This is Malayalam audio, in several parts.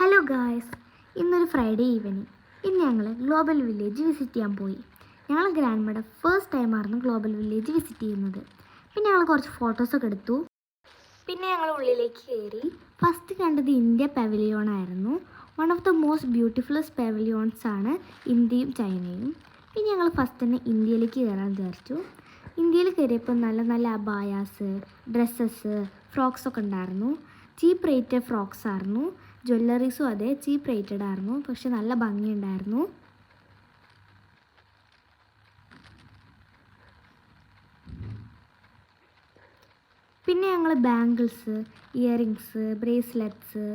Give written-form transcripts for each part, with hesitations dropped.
ഹലോ ഗായ്സ്, ഇന്നൊരു ഫ്രൈഡേ ഈവനിങ്. ഇന്ന് ഞങ്ങൾ ഗ്ലോബൽ വില്ലേജ് വിസിറ്റ് ചെയ്യാൻ പോയി. ഞങ്ങൾ ഗ്രാൻഡ്മയുടെ ഫസ്റ്റ് ടൈമായിരുന്നു ഗ്ലോബൽ വില്ലേജ് വിസിറ്റ് ചെയ്യുന്നത്. പിന്നെ ഞങ്ങൾ കുറച്ച് ഫോട്ടോസൊക്കെ എടുത്തു. പിന്നെ ഞങ്ങൾ ഉള്ളിലേക്ക് കയറി. ഫസ്റ്റ് കണ്ടത് ഇന്ത്യ പവലിയോൺ ആയിരുന്നു. വൺ ഓഫ് ദ മോസ്റ്റ് ബ്യൂട്ടിഫുള്ളസ്റ്റ് പവലിയോൺസ് ആണ് ഇന്ത്യയും ചൈനയും. പിന്നെ ഞങ്ങൾ ഫസ്റ്റ് തന്നെ ഇന്ത്യയിലേക്ക് കയറാൻ വിചാരിച്ചു. ഇന്ത്യയിൽ കയറിയപ്പോൾ നല്ല നല്ല അബായാസ്, ഡ്രസ്സസ്, ഫ്രോക്സൊക്കെ ഉണ്ടായിരുന്നു. ചീപ്പ് റേറ്റഡ് ഫ്രോക്സ് ആയിരുന്നു. ജ്വല്ലറീസും അതെ, ചീപ്പ് റേറ്റഡ് ആയിരുന്നു, പക്ഷെ നല്ല ഭംഗിയുണ്ടായിരുന്നു. പിന്നെ ഞങ്ങൾ ബാംഗിൾസ്, ഇയറിങ്സ്, ബ്രേസ്ലെറ്റ്സ്,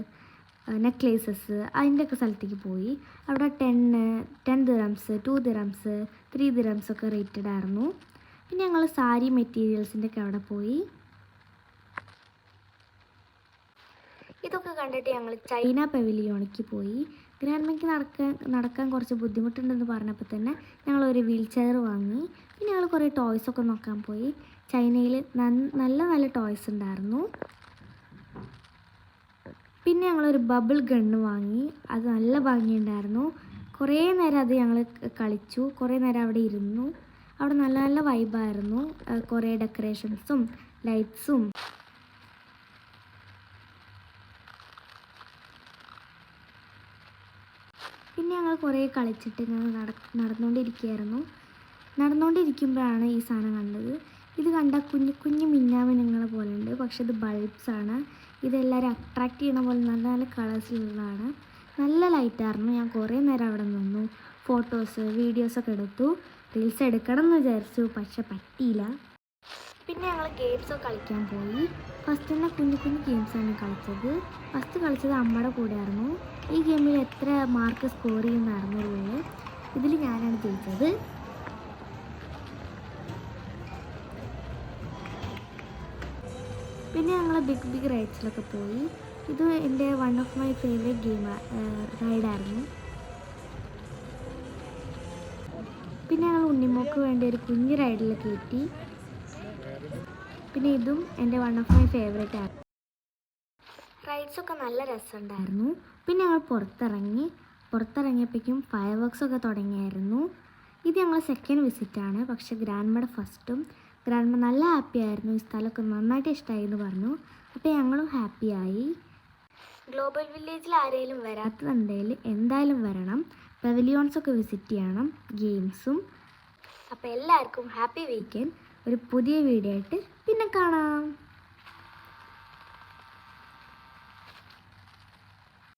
നെക്ലേസസ് അതിൻ്റെയൊക്കെ സ്ഥലത്തേക്ക് പോയി. അവിടെ 10 ദിറംസ്, 2 ദിറംസ്, 3 ദിറംസ് ഒക്കെ റേറ്റഡ് ആയിരുന്നു. പിന്നെ ഞങ്ങൾ സാരി മെറ്റീരിയൽസിൻ്റെ ഒക്കെ അവിടെ പോയി. ഇതൊക്കെ കണ്ടിട്ട് ഞങ്ങൾ ചൈന പവലിയോണിക്ക് പോയി. ഗ്രാൻഡ്മയ്ക്ക് നടക്കാൻ കുറച്ച് ബുദ്ധിമുട്ടുണ്ടെന്ന് പറഞ്ഞപ്പോൾ തന്നെ ഞങ്ങളൊരു വീൽ ചെയർ വാങ്ങി. പിന്നെ ഞങ്ങൾ കുറേ ടോയ്സൊക്കെ നോക്കാൻ പോയി. ചൈനയിൽ നല്ല നല്ല ടോയ്സ് ഉണ്ടായിരുന്നു. പിന്നെ ഞങ്ങളൊരു ബബിൾ ഗണ്ണ് വാങ്ങി. അത് നല്ല ഭംഗിയുണ്ടായിരുന്നു. കുറേ നേരം അത് ഞങ്ങൾ കളിച്ചു. കുറേ നേരം അവിടെ ഇരുന്നു. അവിടെ നല്ല നല്ല വൈബായിരുന്നു. കുറേ ഡെക്കറേഷൻസും ലൈറ്റ്സും. പിന്നെ ഞങ്ങൾ കുറേ കളിച്ചിട്ട് ഞങ്ങൾ നടന്നുകൊണ്ടിരിക്കുമ്പോഴാണ് ഈ സാധനം കണ്ടത്. ഇത് കണ്ട കുഞ്ഞു കുഞ്ഞു മിന്നാമിനുങ്ങളെ പോലെ ഉണ്ട്, പക്ഷെ ഇത് ബൾബ്സാണ്. ഇതെല്ലാവരും അട്രാക്റ്റ് ചെയ്യണ പോലെ നല്ല നല്ല കളേഴ്സിലുള്ളതാണ്. നല്ല ലൈറ്റായിരുന്നു. ഞാൻ കുറേ നേരം അവിടെ നിന്നു. ഫോട്ടോസ്, വീഡിയോസൊക്കെ എടുത്തു. റീൽസ് എടുക്കണം എന്ന് വിചാരിച്ചു, പക്ഷെ പറ്റിയില്ല. പിന്നെ ഞങ്ങൾ ഗെയിംസൊക്കെ കളിക്കാൻ പോയി. ഫസ്റ്റ് തന്നെ കുഞ്ഞു കുഞ്ഞു ഗെയിംസാണ് കളിച്ചത്. ഫസ്റ്റ് കളിച്ചത് അമ്മയുടെ കൂടെയായിരുന്നു. ഈ ഗെയിമിൽ എത്ര മാർക്ക് സ്കോർ ചെയ്യുന്നതായിരുന്നു ഉള്ളത്. ഇതിൽ ഞാനാണ് ജയിച്ചത്. പിന്നെ ഞങ്ങൾ ബിഗ് ബിഗ് റൈഡ്സിലൊക്കെ പോയി. ഇത് എൻ്റെ വൺ ഓഫ് മൈ ഫേവറേറ്റ് റൈഡായിരുന്നു. പിന്നെ ഞങ്ങൾ ഉണ്ണിമോക്ക് വേണ്ടി ഒരു കുഞ്ഞു റൈഡിൽ കയറ്റി. പിന്നെ ഇതും എൻ്റെ വൺ ഓഫ് മൈ ഫേവറേറ്റ് ആണ്. റൈഡ്സൊക്കെ നല്ല രസമുണ്ടായിരുന്നു. പിന്നെ ഞങ്ങൾ പുറത്തിറങ്ങിയപ്പോഴേക്കും ഫയർ വർക്ക്സൊക്കെ തുടങ്ങിയായിരുന്നു. ഇത് ഞങ്ങൾ സെക്കൻഡ് വിസിറ്റാണ്, പക്ഷെ ഗ്രാൻഡ്മയുടെ ഫസ്റ്റും. ഗ്രാൻഡ്മ നല്ല ഹാപ്പി ആയിരുന്നു. ഈ സ്ഥലമൊക്കെ നന്നായിട്ട് ഇഷ്ടമായി എന്ന് പറഞ്ഞു. അപ്പോൾ ഞങ്ങളും ഹാപ്പിയായി. ഗ്ലോബൽ വില്ലേജിൽ ആരെങ്കിലും വരാത്തതുണ്ടെങ്കിൽ എന്തായാലും വരണം. പവലിയോൺസൊക്കെ വിസിറ്റ് ചെയ്യണം, ഗെയിംസും. അപ്പോൾ എല്ലാവർക്കും ഹാപ്പി വീക്കെൻഡ്. ഒരു പുതിയ വീഡിയോ ആയിട്ട് പിന്നെ കാണാം.